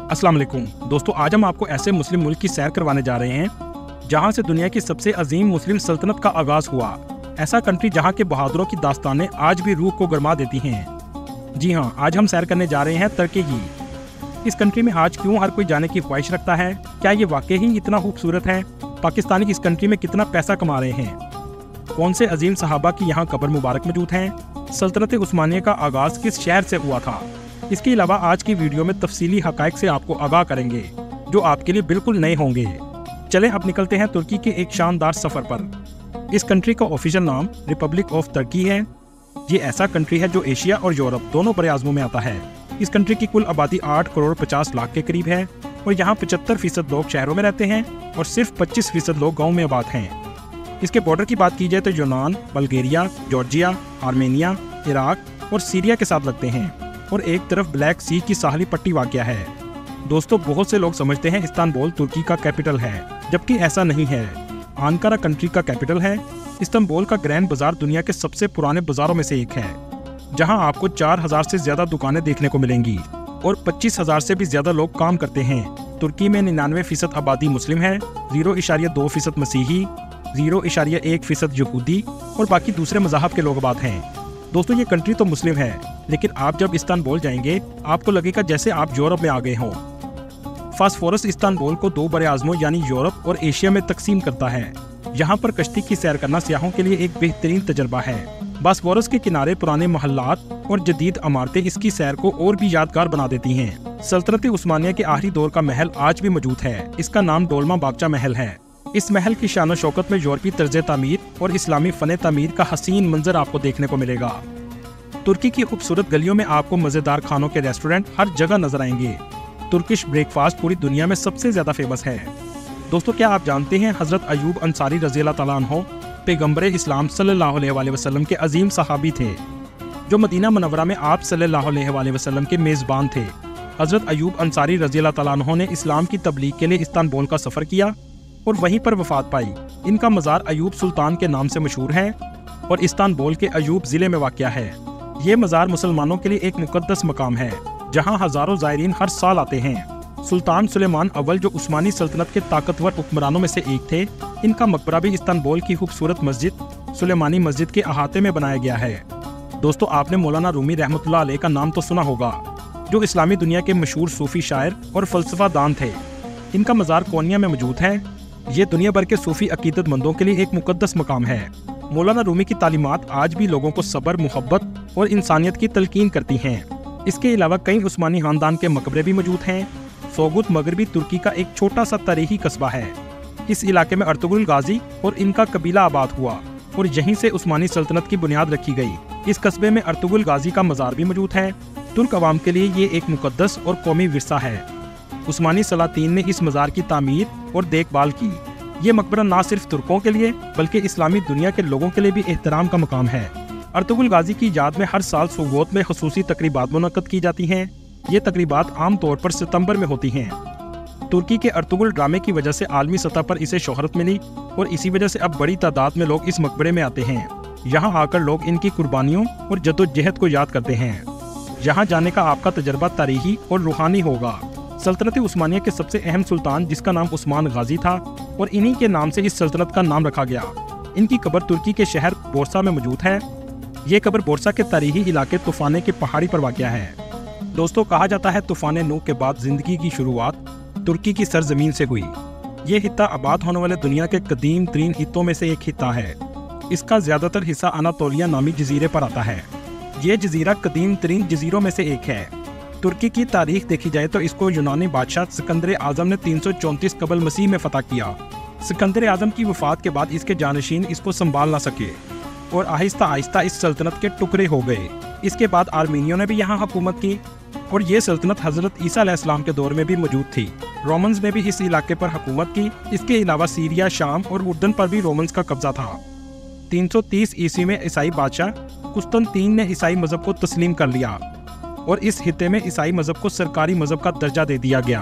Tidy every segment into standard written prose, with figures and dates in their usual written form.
अस्सलाम वालेकुम दोस्तों, आज हम आपको ऐसे मुस्लिम मुल्क की सैर करवाने जा रहे हैं जहां से दुनिया की सबसे अजीम मुस्लिम सल्तनत का आगाज हुआ। ऐसा कंट्री जहां के बहादुरों की दास्तानें आज भी रूह को गरमा देती हैं। जी हां, आज हम सैर करने जा रहे हैं तुर्की की। इस कंट्री में आज क्यों हर कोई जाने की ख्वाहिश रखता है? क्या ये वाकई ही इतना खूबसूरत है? पाकिस्तानी इस कंट्री में कितना पैसा कमा रहे हैं? कौन से अजीम सहाबा की यहाँ कब्र मुबारक मौजूद हैं? सल्तनत उस्मानिया का आगाज किस शहर से हुआ था? इसके अलावा आज की वीडियो में तफसीली हकायक से आपको आगाह करेंगे जो आपके लिए बिल्कुल नए होंगे। चलें अब निकलते हैं तुर्की के एक शानदार सफर पर। इस कंट्री का ऑफिशियल नाम रिपब्लिक ऑफ तुर्की है। ये ऐसा कंट्री है जो एशिया और यूरोप दोनों बड़े आज़मों में आता है। इस कंट्री की कुल आबादी 8 करोड़ 50 लाख के करीब है और यहाँ 75% लोग शहरों में रहते हैं और सिर्फ 25% लोग गाँव में आबाद हैं। इसके बॉर्डर की बात की जाए तो यूनान, बल्गेरिया, जॉर्जिया, आर्मेनिया, इराक और सीरिया के साथ लगते हैं और एक तरफ ब्लैक सी की साहली पट्टी वाक़या है। दोस्तों, बहुत से लोग समझते हैं इस्तांबुल तुर्की का कैपिटल है, जबकि ऐसा नहीं है। अंकारा कंट्री का कैपिटल है। इस्तांबुल का ग्रैंड बाजार दुनिया के सबसे पुराने बाजारों में से एक है, जहां आपको 4000 से ज्यादा दुकानें देखने को मिलेंगी और 25,000 से भी ज्यादा लोग काम करते हैं। तुर्की में 99% आबादी मुस्लिम है, 0.2% मसीही, 0.1% यहूदी और बाकी दूसरे मज़हब के लोग आबाद हैं। दोस्तों, ये कंट्री तो मुस्लिम है, लेकिन आप जब इस्तांबुल जाएंगे आपको लगेगा जैसे आप यूरोप में आ गए हों। फास्फोरस इस्तांबुल को 2 बड़े आज़मों यानी यूरोप और एशिया में तकसीम करता है। यहाँ पर कश्ती की सैर करना सियाहों के लिए एक बेहतरीन तजर्बा है। बास्फोरस के किनारे पुराने महल्लात और जदीद इमारतें इसकी सैर को और भी यादगार बना देती हैं। सल्तनत उस्मानिया के आखिरी दौर का महल आज भी मौजूद है। इसका नाम डोलमा बागचा महल है। इस महल की शान शौकत में यूरोपीय तर्ज तामीर और इस्लामी फन तामीर का हसीन मंजर आपको देखने को मिलेगा। तुर्की की खूबसूरत गलियों में आपको मजेदार खानों के रेस्टोरेंट हर जगह नजर आएंगे। तुर्किश ब्रेकफास्ट पूरी दुनिया में सबसे ज्यादा फेमस है। दोस्तों, क्या आप जानते हैं हजरत अयूब अंसारी रज़ियल्लाहु तआला अन्हु पैगंबर इस्लाम सल्लल्लाहु अलैहि वसल्लम के अजीम सहाबी थे, जो मदीना मुनव्वरा में आप सल्लल्लाहु अलैहि वसल्लम के मेजबान थे। हजरत अयूब अंसारी रज़ियल्लाहु तआला अन्हु ने इस्लाम की तबलीग के लिए इस्तांबुल का सफर किया और वहीं पर वफात पाई। इनका मज़ार अयूब सुल्तान के नाम से मशहूर है और इस्तांबुल के अयूब जिले में वाक़या है। ये मज़ार मुसलमानों के लिए एक मुक़द्दस मकाम है, जहां हज़ारों ज़ायरीन हर साल आते हैं। सुल्तान सुलेमान अव्वल, जो उस्मानी सल्तनत के ताकतवर हुक्मरानों में से एक थे, इनका मकबरा भी इस्तांबुल की खूबसूरत मस्जिद सुलेमानी मस्जिद के अहाते में बनाया गया है। दोस्तों, आपने मौलाना रूमी रहमतुल्लाह अलैह का नाम तो सुना होगा, जो इस्लामी दुनिया के मशहूर सूफी शायर और फ़लसफ़ा दान थे। इनका मज़ार कोनिया में मौजूद है। ये दुनिया भर के सूफी अकीदतमंदों के लिए एक मुक़द्दस मकाम है। मौलाना रूमी की तालीमात आज भी लोगों को सब्र, मोहब्बत और इंसानियत की तलकीन करती हैं। इसके अलावा कई उस्मानी खानदान के मकबरे भी मौजूद हैं। सोगुत मगरबी तुर्की का एक छोटा सा तारीखी कस्बा है। इस इलाके में अर्तुगरुल गाजी और इनका कबीला आबाद हुआ और यहीं से उस्मानी सल्तनत की बुनियाद रखी गई। इस कस्बे में अर्तुगरुल गाजी का मज़ार भी मौजूद है। तुर्क अवाम के लिए ये एक मुक़द्दस और कौमी विरसा है। उस्मानी सलातीन ने इस मज़ार की तामीर और देखभाल की। ये मकबरा न सिर्फ तुर्कों के लिए बल्कि इस्लामी दुनिया के लोगों के लिए भी एहतराम का मकाम है। अर्तुगरुल गाजी की याद में हर साल सोगोत में खसूसी तकरीबात मुनक्कद की जाती हैं। ये तकरीबात आम तौर पर सितंबर में होती हैं। तुर्की के अर्तुगरुल ड्रामे की वजह से आलमी सतह पर इसे शोहरत मिली और इसी वजह से अब बड़ी तादाद में लोग इस मकबरे में आते हैं। यहाँ आकर लोग इनकी कुर्बानियों और जद्दोजहद को याद करते हैं। यहाँ जाने का आपका तजर्बा तारीखी और रूहानी होगा। सल्तनत उस्मानिया के सबसे अहम सुल्तान, जिसका नाम उस्मान गाजी था, और इन्हीं के नाम से इस सल्तनत का नाम रखा गया। इनकी कब्र तुर्की के शहर बोर्सा में मौजूद है। ये कब्र बोर्सा के तारीखी इलाके तूफाने की पहाड़ी पर वाक़या है। दोस्तों, कहा जाता है तूफान नूह के बाद जिंदगी की शुरुआत तुर्की की सरजमीन से हुई। ये हित्ता आबाद होने वाले दुनिया के कदीम तरीन हित्तों में से एक हित्ता है। इसका ज़्यादातर हिस्सा अनातोलिया नामी जजीरे पर आता है। ये जजीरा कदीम तरीन जजीरों में से एक है। तुर्की की तारीख देखी जाए तो इसको यूनानी बादशाह सिकंदर आज़म ने 334 कबल मसीह में फतह किया। सिकंदर आज़म की वफात के बाद इसके जानशीन इसको संभाल ना सके और आहिस्ता आहिस्ता इस सल्तनत के टुकड़े हो गए। इसके बाद आर्मीनियों ने भी यहाँ हुकूमत की और ये सल्तनत हज़रत ईसा अलैहिस्सलाम के दौर में भी मौजूद थी। रोमन्स ने भी इस इलाके पर हुकूमत की। इसके अलावा सीरिया, शाम और उर्दन पर भी रोमन्स का कब्जा था। 330 ईस्वी में ईसाई बादशाह कुस्तुनतीन ने ईसाई मज़हब को तस्लीम कर लिया और इस हित्ते में ईसाई मज़हब को सरकारी मज़हब का दर्जा दे दिया गया।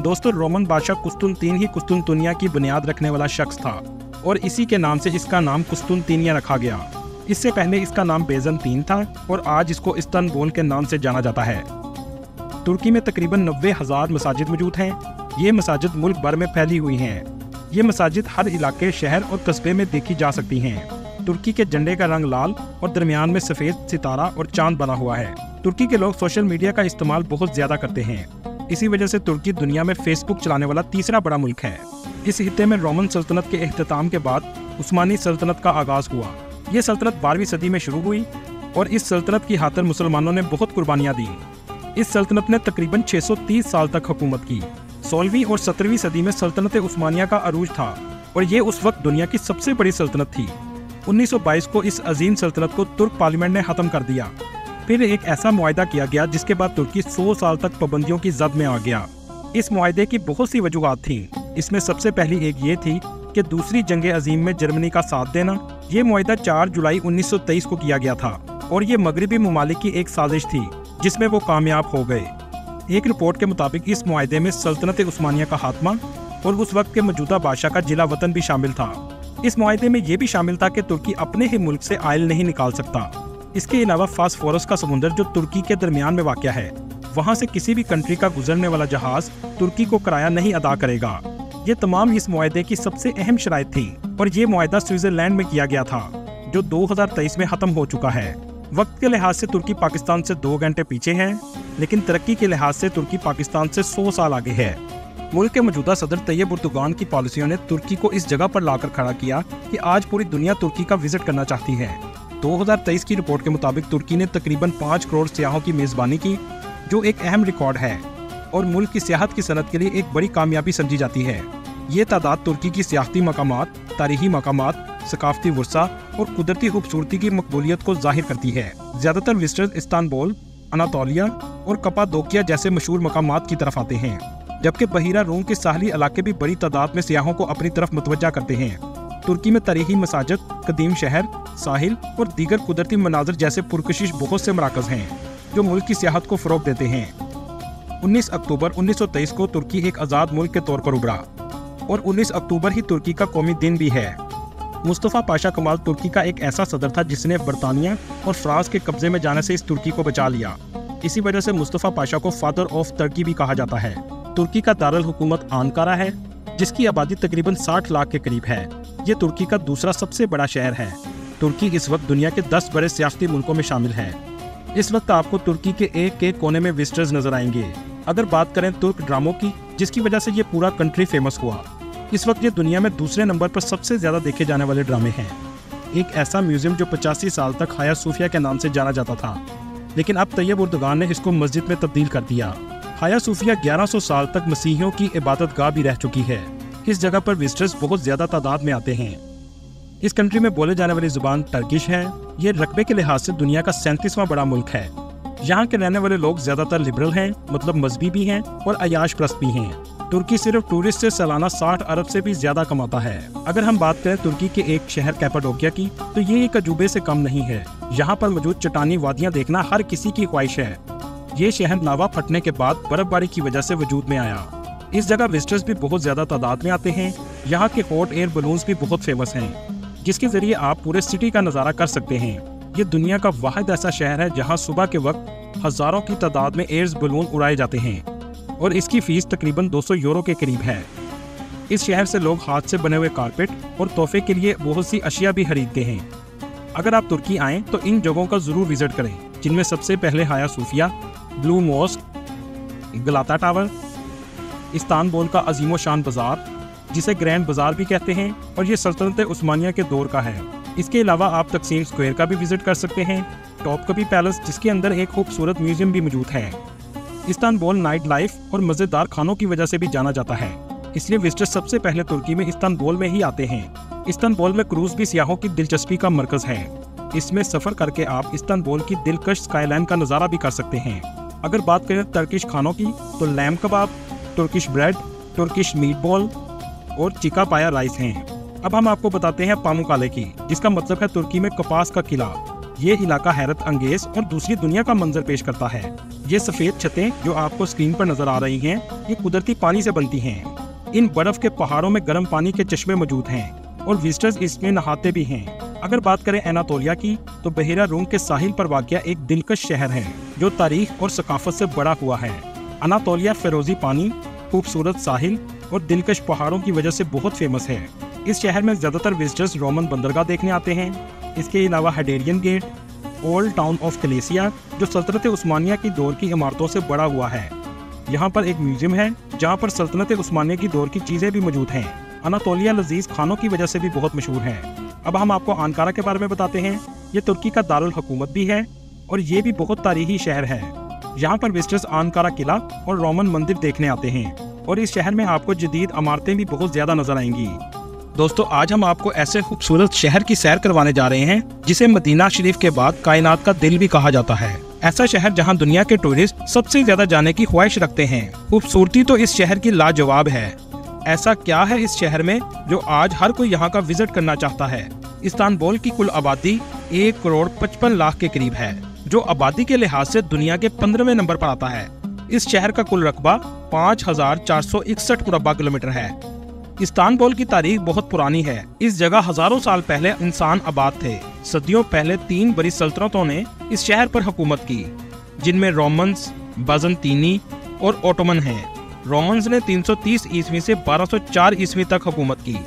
दोस्तों, रोमन बादशाह कुस्तुनतीन ही कुस्तुनतुनिया की बुनियाद रखने वाला शख्स था और इसी के नाम से इसका नाम कुस्तुनतीनिया रखा गया। इससे पहले इसका नाम बेज़ंतीन था और आज इसको इस्तांबुल के नाम से जाना जाता है। तुर्की में तकरीबन 90,000 मसाजिद मौजूद हैं। ये मसाजिद मुल्क भर में फैली हुई हैं। ये मसाजिद हर इलाके, शहर और कस्बे में देखी जा सकती हैं। तुर्की के झंडे का रंग लाल और दरमियान में सफ़ेद सितारा और चांद बना हुआ है। तुर्की के लोग सोशल मीडिया का इस्तेमाल बहुत ज़्यादा करते हैं। इसी वजह से तुर्की दुनिया में फेसबुक चलाने वाला तीसरा बड़ा मुल्क है। इस खित्ते में रोमन सल्तनत के इख्तिताम के बाद उस्मानी सल्तनत का आगाज़ हुआ। ये सल्तनत 12वीं सदी में शुरू हुई और इस सल्तनत की खातिर मुसलमानों ने बहुत कुर्बानियाँ दी। इस सल्तनत ने तकरीबन 630 साल तक हुकूमत की। 16वीं और 17वीं सदी में सल्तनत उस्मानिया का अरूज था और ये उस वक्त दुनिया की सबसे बड़ी सल्तनत थी। 1922 को इस अजीम सल्तनत को तुर्क पार्लियामेंट ने ख़त्म कर दिया। फिर एक ऐसा मुआहदा किया गया जिसके बाद तुर्की 100 साल तक पाबंदियों की जद में आ गया। इस मुआहदे की बहुत सी वजूहात थीं। इसमें सबसे पहली एक ये थी कि दूसरी जंग अजीम में जर्मनी का साथ देना। ये मुआहदा 4 जुलाई 1923 को किया गया था और ये मगरबी ममालिक की एक साजिश थी जिसमें वो कामयाब हो गए। एक रिपोर्ट के मुताबिक इस मुआहदे में सल्तनत उस्मानिया का खात्मा और उस वक्त के मौजूदा बादशाह का जिला वतन भी शामिल था। इस मुआहदे में ये भी शामिल था कि तुर्की अपने ही मुल्क से आयल नहीं निकाल सकता। इसके अलावा फास्फोरस का समुंदर जो तुर्की के दरमियान में वाक़या है, वहाँ से किसी भी कंट्री का गुजरने वाला जहाज तुर्की को किराया नहीं अदा करेगा। ये तमाम इस मुआहदे की सबसे अहम शराइत थी और ये मुआहदा स्विट्जरलैंड में किया गया था जो 2023 में ख़त्म हो चुका है। वक्त के लिहाज से तुर्की पाकिस्तान से 2 घंटे पीछे है, लेकिन तरक्की के लिहाज से तुर्की पाकिस्तान से 100 साल आगे है। मुल्क के मौजूदा सदर तैयब उर्दुगान की पॉलिसियों ने तुर्की को इस जगह पर लाकर खड़ा किया कि आज पूरी दुनिया तुर्की का विजिट करना चाहती है। 2023 की रिपोर्ट के मुताबिक तुर्की ने तकरीबन 5 करोड़ सियाहों की मेज़बानी की, जो एक अहम रिकॉर्ड है और मुल्क की सियाहत की सनत के लिए एक बड़ी कामयाबी समझी जाती है। ये तादाद तुर्की की सियाहती मकामात, तारीखी मकामात, सकाफती वर्सा और कुदरती खूबसूरती की मकबूलियत को जाहिर करती है। ज़्यादातर विजिटर्स इस्तांबुल, अनातोलिया और कपादोकिया जैसे मशहूर मकामात की तरफ आते हैं, जबकि बहीरा रूम के साहली इलाके भी बड़ी तादाद में सियाहों को अपनी तरफ मुतवज्जा करते हैं। तुर्की में तारीखी मसाजिद, कदीम शहर, साहिल और दीगर कुदरती मनाजर जैसे पुरकशिश बहुत से मराकज़ हैं जो मुल्क की सियाहत को फ़रोग़ देते हैं। 19 अक्टूबर 1923 को तुर्की एक आज़ाद मुल्क के तौर पर उभरा और 19 अक्टूबर ही तुर्की का कौमी दिन भी है। मुस्तफ़ा पाशा कमाल तुर्की का एक ऐसा सदर था जिसने बरतानिया और फ्रांस के कब्जे में जाने से इस तुर्की को बचा लिया। इसी वजह से मुस्तफ़ा पाशा को फादर ऑफ तुर्की भी कहा जाता है। तुर्की का दारुल हुकूमत अंकारा है, जिसकी आबादी तकरीबन 60 लाख के करीब है। ये तुर्की का दूसरा सबसे बड़ा शहर है। तुर्की इस वक्त दुनिया के 10 बड़े सियासती मुल्कों में शामिल है। इस वक्त आपको तुर्की के एक कोने में विजिटर्स नजर आएंगे। अगर बात करें तुर्क ड्रामों की, जिसकी वजह से ये पूरा कंट्री फेमस हुआ, इस वक्त ये दुनिया में दूसरे नंबर पर सबसे ज़्यादा देखे जाने वाले ड्रामे हैं। एक ऐसा म्यूजियम जो 85 साल तक हाया सूफिया के नाम से जाना जाता था, लेकिन अब तैयब उर्दुगान ने इसको मस्जिद में तब्दील कर दिया। हाया सूफिया 1100 साल तक मसीहियों की इबादत गाह भी रह चुकी है। इस जगह पर विजिटर्स बहुत ज़्यादा तादाद में आते हैं। इस कंट्री में बोले जाने वाली ज़ुबान टर्किश है। ये रकबे के लिहाज से दुनिया का 37वां बड़ा मुल्क है। यहाँ के रहने वाले लोग ज़्यादातर लिबरल हैं, मतलब मजहबी भी हैं और अयाश प्रस्त भी हैं। तुर्की सिर्फ टूरिस्ट से सालाना 60 अरब से भी ज़्यादा कमाता है। अगर हम बात करें तुर्की के एक शहर कैपाडोकिया की, तो ये एक अजूबे से कम नहीं है। यहाँ पर मौजूद चट्टानी वादियाँ देखना हर किसी की ख्वाहिश है। ये शहर लावा फटने के बाद बर्फबारी की वजह से वजूद में आया। इस जगह विजिटर्स भी बहुत ज़्यादा तादाद में आते हैं। यहाँ के हॉट एयर बलून्स भी बहुत फेमस हैं, जिसके ज़रिए आप पूरे सिटी का नज़ारा कर सकते हैं। ये दुनिया का वाहिद ऐसा शहर है जहाँ सुबह के वक्त हज़ारों की तादाद में एयर बलून उड़ाए जाते हैं और इसकी फ़ीस तकरीबन 200 यूरो के करीब है। इस शहर से लोग हाथ से बने हुए कारपेट और तोहफे के लिए बहुत सी अशिया भी खरीदते हैं। अगर आप तुर्की आएँ तो इन जगहों का ज़रूर विज़िट करें, जिनमें सबसे पहले हाया सूफिया, ब्लू मॉस्क, गलाता टावर, इस्तांबुल का अजीमो शान बाज़ार जिसे ग्रैंड बाज़ार भी कहते हैं और ये सल्तनत उस्मानिया के दौर का है। इसके अलावा आप तकसीम स्क्वायर का भी विज़िट कर सकते हैं, टॉपकपी पैलेस जिसके अंदर एक खूबसूरत म्यूजियम भी मौजूद है। इस्तांबुल नाइट लाइफ और मज़ेदार खानों की वजह से भी जाना जाता है, इसलिए विजिटर्स सबसे पहले तुर्की में इस्तांबुल में ही आते हैं। इस्तांबुल में क्रूज़ भी सियाहों की दिलचस्पी का मरकज़ है। इसमें सफ़र करके आप इस्तांबुल की दिलकश स्काईलाइन का नज़ारा भी कर सकते हैं। अगर बात करें टर्किश खानों की, तो लैम कबाब, Turkish bread, Turkish meat ball और चिका पाया राइस हैं। अब हम आपको बताते हैं पामुकाले की, जिसका मतलब है तुर्की में कपास का किला। ये इलाका हैरत अंगेज और दूसरी दुनिया का मंजर पेश करता है। ये सफ़ेद छतें जो आपको स्क्रीन पर नजर आ रही हैं, ये कुदरती पानी से बनती हैं। इन बर्फ के पहाड़ों में गर्म पानी के चश्मे मौजूद हैं और विजिटर्स इसमें नहाते भी हैं। अगर बात करें एनातोलिया की, तो बहीरा रूम के साहिल पर वाक़या एक दिलकश शहर है जो तारीख और सकाफत से बड़ा हुआ है। अनातोलिया फिरोजी पानी, खूबसूरत साहिल और दिलकश पहाड़ों की वजह से बहुत फेमस है। इस शहर में ज़्यादातर विजिटर्स रोमन बंदरगाह देखने आते हैं। इसके अलावा हेडेरियन गेट, ओल्ड टाउन ऑफ कलेसिया जो सल्तनत उस्मानिया की दौर की इमारतों से बड़ा हुआ है। यहाँ पर एक म्यूजियम है जहाँ पर सल्तनत उस्मानिया की दौर की चीज़ें भी मौजूद हैं। अनातोलिया लजीज खानों की वजह से भी बहुत मशहूर है। अब हम आपको अंकारा के बारे में बताते हैं। ये तुर्की का दारुल हुकूमत भी है और ये भी बहुत तारीखी शहर है। यहाँ पर विजिटर्स अंकारा किला और रोमन मंदिर देखने आते हैं और इस शहर में आपको जदीद इमारतें भी बहुत ज्यादा नजर आएंगी। दोस्तों, आज हम आपको ऐसे खूबसूरत शहर की सैर करवाने जा रहे हैं जिसे मदीना शरीफ के बाद कायनात का दिल भी कहा जाता है। ऐसा शहर जहां दुनिया के टूरिस्ट सबसे ज्यादा जाने की ख्वाहिश रखते हैं। खूबसूरती तो इस शहर की लाजवाब है। ऐसा क्या है इस शहर में जो आज हर कोई यहाँ का विजिट करना चाहता है। इस्तांबुल की कुल आबादी 1,55,00,000 के करीब है, जो आबादी के लिहाज से दुनिया के 15वें नंबर पर आता है। इस शहर का कुल रकबा 5,461 मुरब्बा किलोमीटर है। इस्तांबुल की तारीख बहुत पुरानी है। इस जगह हजारों साल पहले इंसान आबाद थे। सदियों पहले 3 बड़ी सल्तनतों ने इस शहर पर हुकूमत की, जिनमें रोमन्स, बाज़ंतीनी और ओटोमन हैं। रोमन्स ने 330 ईस्वी से 1204 ईस्वी तक हुकूमत की।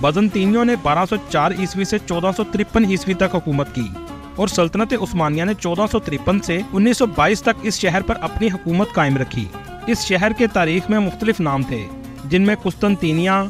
बाज़ंतीनियों ने 1204 ईस्वी से 1453 ईस्वी तक हुकूमत की और सल्तनत उस्मानिया ने 1453 से 1922 तक इस शहर पर अपनी हुकूमत कायम रखी। इस शहर के तारीख में मुख्तलिफ नाम थे, जिनमें कुस्तंतीनिया,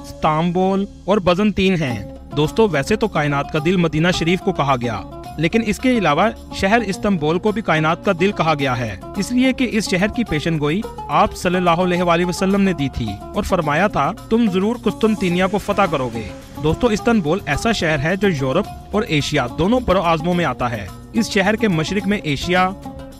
इस्तांबुल और बाज़ंतीन हैं। दोस्तों, वैसे तो कायनात का दिल मदीना शरीफ को कहा गया, लेकिन इसके अलावा शहर इस्तांबुल को भी कायनात का दिल कहा गया है, इसलिए कि इस शहर की पेशनगोई आप सल्लल्लाहु अलैहि वसल्लम ने दी थी और फरमाया था, तुम जरूर कुस्तंतीनिया को फतह करोगे। दोस्तों, इस्तांबुल ऐसा शहर है जो यूरोप और एशिया दोनों बड़े आज़मों में आता है। इस शहर के मशरिक में एशिया,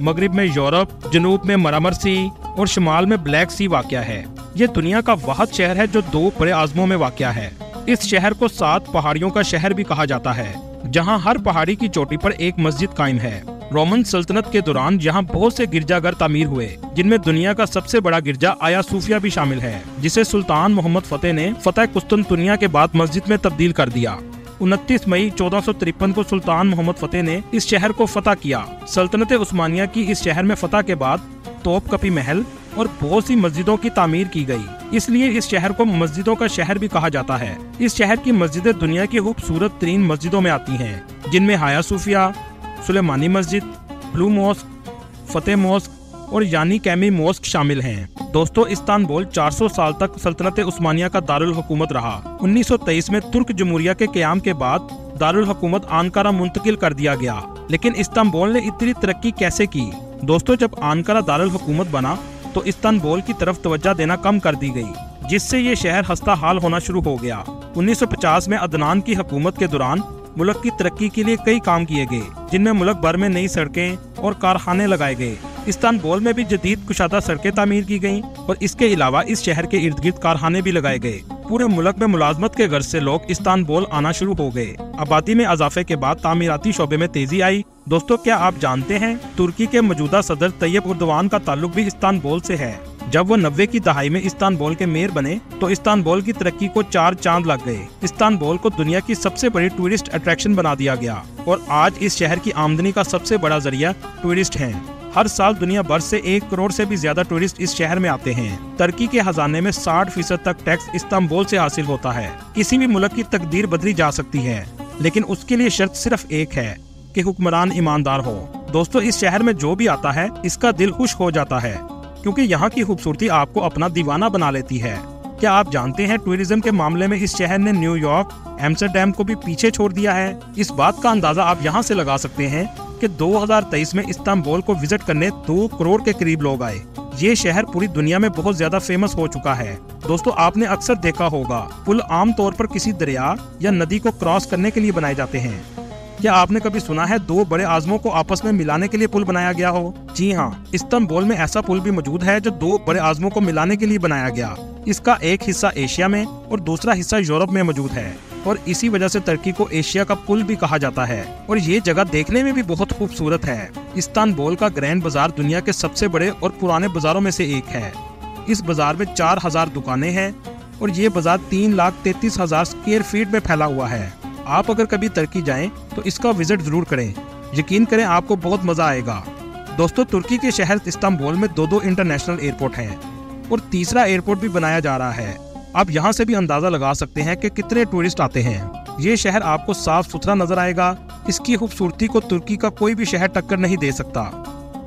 मगरिब में यूरोप, जनूब में मरामर सी और शुमाल में ब्लैक सी वाक़या है। ये दुनिया का वाहिद शहर है जो 2 बड़े आज़मों में वाक़या है। इस शहर को 7 पहाड़ियों का शहर भी कहा जाता है, जहां हर पहाड़ी की चोटी पर एक मस्जिद कायम है। रोमन सल्तनत के दौरान यहाँ बहुत से गिरजाघर तामीर हुए, जिनमें दुनिया का सबसे बड़ा गिरजा आया सूफिया भी शामिल है, जिसे सुल्तान मोहम्मद फतेह ने फतह कुस्तुनतुनिया के बाद मस्जिद में तब्दील कर दिया। 29 मई 1453 को सुल्तान मोहम्मद फतेह ने इस शहर को फतह किया। सल्तनत उस्मानिया की इस शहर में फतह के बाद तोप कपी महल और बहुत सी मस्जिदों की तामीर की गई, इसलिए इस शहर को मस्जिदों का शहर भी कहा जाता है। इस शहर की मस्जिदें दुनिया की खूबसूरत 3 मस्जिदों में आती हैं, जिनमें हाया सूफिया, सुलेमानी मस्जिद, ब्लू मॉस्क, फतेह मॉस्क और यानी कैमी मॉस्क शामिल हैं। दोस्तों, इस्तांबुल 400 साल तक सल्तनत उस्मानिया का दारुल हुकूमत रहा। 1923 में तुर्क जमहूरिया के क़याम के बाद दारुल हुकूमत अंकारा मुंतकिल कर दिया गया, लेकिन इस्तांबुल ने इतनी तरक्की कैसे की? दोस्तों, जब अंकारा दारुल हुकूमत बना तो इस्तांबुल की तरफ तवज्जो देना कम कर दी गई, जिससे ये शहर हस्ता हाल होना शुरू हो गया। 1950 में अदनान की हुकूमत के दौरान मुल्क की तरक्की के लिए कई काम किए गए, जिनमें मुल्क भर में नई सड़कें और कारखाने लगाए गए। इस्तांबुल में भी जदीद कुशादा सड़कें तामीर की गईं और इसके अलावा इस शहर के इर्द गिर्द कारखाने भी लगाए गए। पूरे मुल्क में मुलाजमत के गर्ज से लोग इस्तांबुल आना शुरू हो गए। आबादी में इजाफे के बाद तामीराती शोबे में तेजी आई। दोस्तों, क्या आप जानते हैं तुर्की के मौजूदा सदर तैयब उर्दवान का ताल्लुक भी इस्तांबुल से है। जब वो 90 की दहाई में इस्तांबुल के मेयर बने तो इस्तांबुल की तरक्की को 4 चांद लग गए। इस्तांबुल को दुनिया की सबसे बड़ी टूरिस्ट अट्रैक्शन बना दिया गया और आज इस शहर की आमदनी का सबसे बड़ा जरिया टूरिस्ट हैं। हर साल दुनिया भर से 1 करोड़ से भी ज्यादा टूरिस्ट इस शहर में आते हैं। टर्की के खजाने में 60% तक टैक्स इस्तांबुल से हासिल होता है। किसी भी मुल्क की तकदीर बदली जा सकती है, लेकिन उसके लिए शर्त सिर्फ एक है कि हुक्मरान ईमानदार हो। दोस्तों, इस शहर में जो भी आता है इसका दिल खुश हो जाता है, क्योंकि यहाँ की खूबसूरती आपको अपना दीवाना बना लेती है। क्या आप जानते हैं टूरिज्म के मामले में इस शहर ने न्यूयॉर्क, एम्स्टर्डम को भी पीछे छोड़ दिया है। इस बात का अंदाजा आप यहाँ से लगा सकते हैं कि 2023 में इस्तांबुल को विजिट करने 2 करोड़ के करीब लोग आए। ये शहर पूरी दुनिया में बहुत ज्यादा फेमस हो चुका है। दोस्तों, आपने अक्सर देखा होगा पुल आम तौर पर किसी दरिया या नदी को क्रॉस करने के लिए बनाए जाते हैं। क्या आपने कभी सुना है 2 बड़े आज़मों को आपस में मिलाने के लिए पुल बनाया गया हो? जी हाँ, इस्तांबुल में ऐसा पुल भी मौजूद है जो 2 बड़े आज़मों को मिलाने के लिए बनाया गया। इसका एक हिस्सा एशिया में और दूसरा हिस्सा यूरोप में मौजूद है और इसी वजह से टर्की को एशिया का पुल भी कहा जाता है और ये जगह देखने में भी बहुत खूबसूरत है। इस्तांबुल का ग्रैंड बाजार दुनिया के सबसे बड़े और पुराने बाजारों में से एक है। इस बाजार में 4000 दुकानें हैं और ये बाजार 3,33,000 स्क्वायर फीट में फैला हुआ है। आप अगर कभी टर्की जाएं तो इसका विजिट जरूर करें। यकीन करें आपको बहुत मजा आएगा। दोस्तों तुर्की के शहर इस्तांबुल में दो इंटरनेशनल एयरपोर्ट हैं और तीसरा एयरपोर्ट भी बनाया जा रहा है। आप यहाँ से भी अंदाजा लगा सकते हैं कि कितने टूरिस्ट आते हैं। ये शहर आपको साफ सुथरा नजर आएगा। इसकी खूबसूरती को तुर्की का कोई भी शहर टक्कर नहीं दे सकता।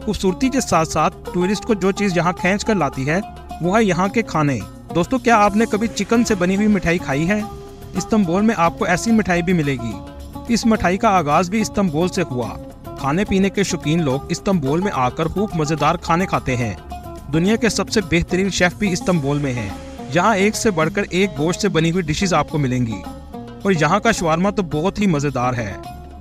खूबसूरती के साथ साथ टूरिस्ट को जो चीज यहाँ खींच कर लाती है वो है यहाँ के खाने। दोस्तों क्या आपने कभी चिकन से बनी हुई मिठाई खाई है? इस्तांबुल में आपको ऐसी मिठाई भी मिलेगी। इस मिठाई का आगाज भी इस्तांबुल से हुआ। खाने पीने के शौकीन लोग इस्तांबुल में आकर खूब मजेदार खाने खाते हैं। दुनिया के सबसे बेहतरीन शेफ भी इस्तांबुल में हैं। यहाँ एक से बढ़कर एक गोश्त से बनी हुई डिशेस आपको मिलेंगी और यहाँ का शवारमा तो बहुत ही मजेदार है।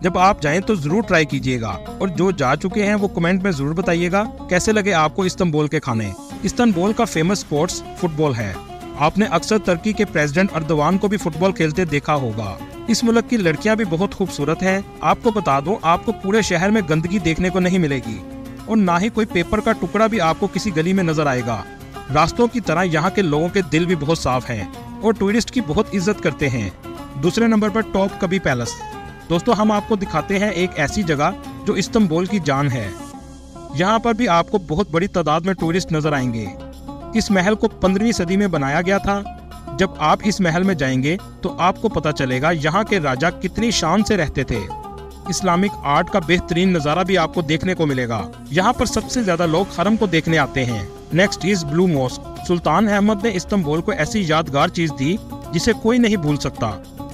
जब आप जाएं तो जरूर ट्राई कीजिएगा और जो जा चुके हैं वो कमेंट में जरूर बताइएगा कैसे लगे आपको इस्तांबुल के खाने। इस्तांबुल का फेमस स्पोर्ट्स फुटबॉल है। आपने अक्सर तुर्की के प्रेसिडेंट अर्दवान को भी फुटबॉल खेलते देखा होगा। इस मुल्क की लड़कियां भी बहुत खूबसूरत हैं। आपको बता दूं, आपको पूरे शहर में गंदगी देखने को नहीं मिलेगी और ना ही कोई पेपर का टुकड़ा भी आपको किसी गली में नजर आएगा। रास्तों की तरह यहाँ के लोगों के दिल भी बहुत साफ हैं और टूरिस्ट की बहुत इज्जत करते हैं। दूसरे नंबर पर टॉपकापी पैलेस। दोस्तों हम आपको दिखाते हैं एक ऐसी जगह जो इस्तांबुल की जान है। यहाँ पर भी आपको बहुत बड़ी तादाद में टूरिस्ट नजर आएंगे। इस महल को 15वीं सदी में बनाया गया था। जब आप इस महल में जाएंगे तो आपको पता चलेगा यहाँ के राजा कितनी शान से रहते थे। इस्लामिक आर्ट का बेहतरीन नजारा भी आपको देखने को मिलेगा। यहाँ पर सबसे ज्यादा लोग हरम को देखने आते हैं। Next is blue mosque. Sultan Ahmed ने इस्तांबुल को ऐसी यादगार चीज दी जिसे कोई नहीं भूल सकता।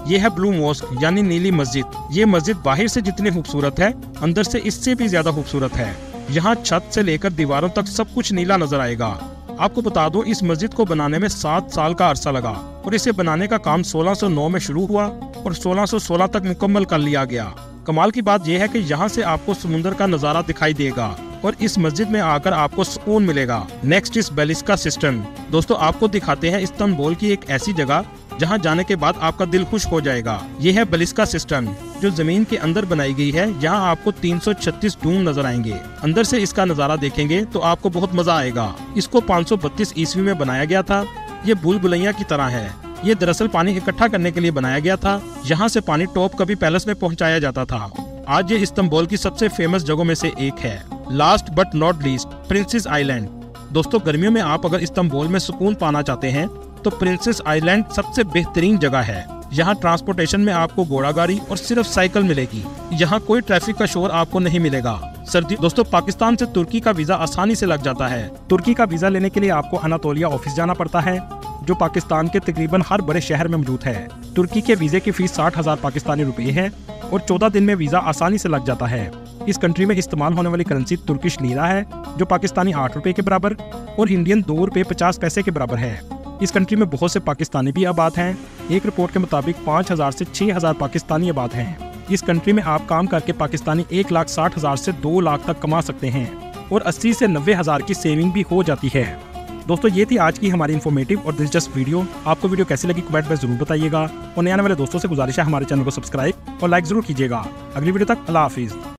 ये है ब्लू मॉस्क यानी नीली मस्जिद। ये मस्जिद बाहर से जितनी खूबसूरत है अंदर से इससे भी ज्यादा खूबसूरत है। यहाँ छत से लेकर दीवारों तक सब कुछ नीला नजर आएगा। आपको बता दो इस मस्जिद को बनाने में 7 साल का अरसा लगा और इसे बनाने का काम 1609 में शुरू हुआ और 1616 तक मुकम्मल कर लिया गया। कमाल की बात यह है कि यहाँ से आपको समुद्र का नजारा दिखाई देगा और इस मस्जिद में आकर आपको सुकून मिलेगा। Next is Basilica Cistern. दोस्तों आपको दिखाते हैं इस्तांबुल की एक ऐसी जगह जहां जाने के बाद आपका दिल खुश हो जाएगा। ये है बेलिस्का सिस्टम जो जमीन के अंदर बनाई गई है। यहाँ आपको 336 डूम नजर आएंगे। अंदर से इसका नजारा देखेंगे तो आपको बहुत मजा आएगा। इसको 532 ईस्वी में बनाया गया था। ये भूल भुलैया की तरह है। ये दरअसल पानी इकट्ठा करने के लिए बनाया गया था। यहाँ से पानी टॉपकापी पैलेस में पहुँचाया जाता था। आज ये इस्तांबुल की सबसे फेमस जगहों में से एक है। Last but not least princess island. दोस्तों गर्मियों में आप अगर इस्तांबुल में सुकून पाना चाहते हैं तो प्रिंसेस आइलैंड सबसे बेहतरीन जगह है। यहाँ ट्रांसपोर्टेशन में आपको घोड़ा गाड़ी और सिर्फ साइकिल मिलेगी। यहाँ कोई ट्रैफिक का शोर आपको नहीं मिलेगा। सर्दी दोस्तों पाकिस्तान से तुर्की का वीजा आसानी से लग जाता है। तुर्की का वीजा लेने के लिए आपको अनातोलिया ऑफिस जाना पड़ता है जो पाकिस्तान के तकरीबन हर बड़े शहर में मौजूद है। तुर्की के वीजे की फीस 60,000 पाकिस्तानी रुपए है और 14 दिन में वीजा आसानी से लग जाता है। इस कंट्री में इस्तेमाल होने वाली करेंसी तुर्किश लीरा है जो पाकिस्तानी 8 रुपए के बराबर और इंडियन 2 रुपए 50 पैसे के बराबर है। इस कंट्री में बहुत से पाकिस्तानी भी आबाद हैं। एक रिपोर्ट के मुताबिक 5,000 से 6,000 पाकिस्तानी आबाद हैं। इस कंट्री में आप काम करके पाकिस्तानी 1,60,000 से 2 लाख तक कमा सकते हैं और 80 से 90,000 की सेविंग भी हो जाती है। दोस्तों ये थी आज की हमारी इन्फॉर्मेटिव और दिलचस्प वीडियो। आपको वीडियो कैसी लगी कमेंट में जरूर बताइएगा और नए आने वाले दोस्तों से गुजारिश है हमारे चैनल को सब्सक्राइब और लाइक जरूर कीजिएगा। अगली वीडियो तक अल्लाह हाफिज।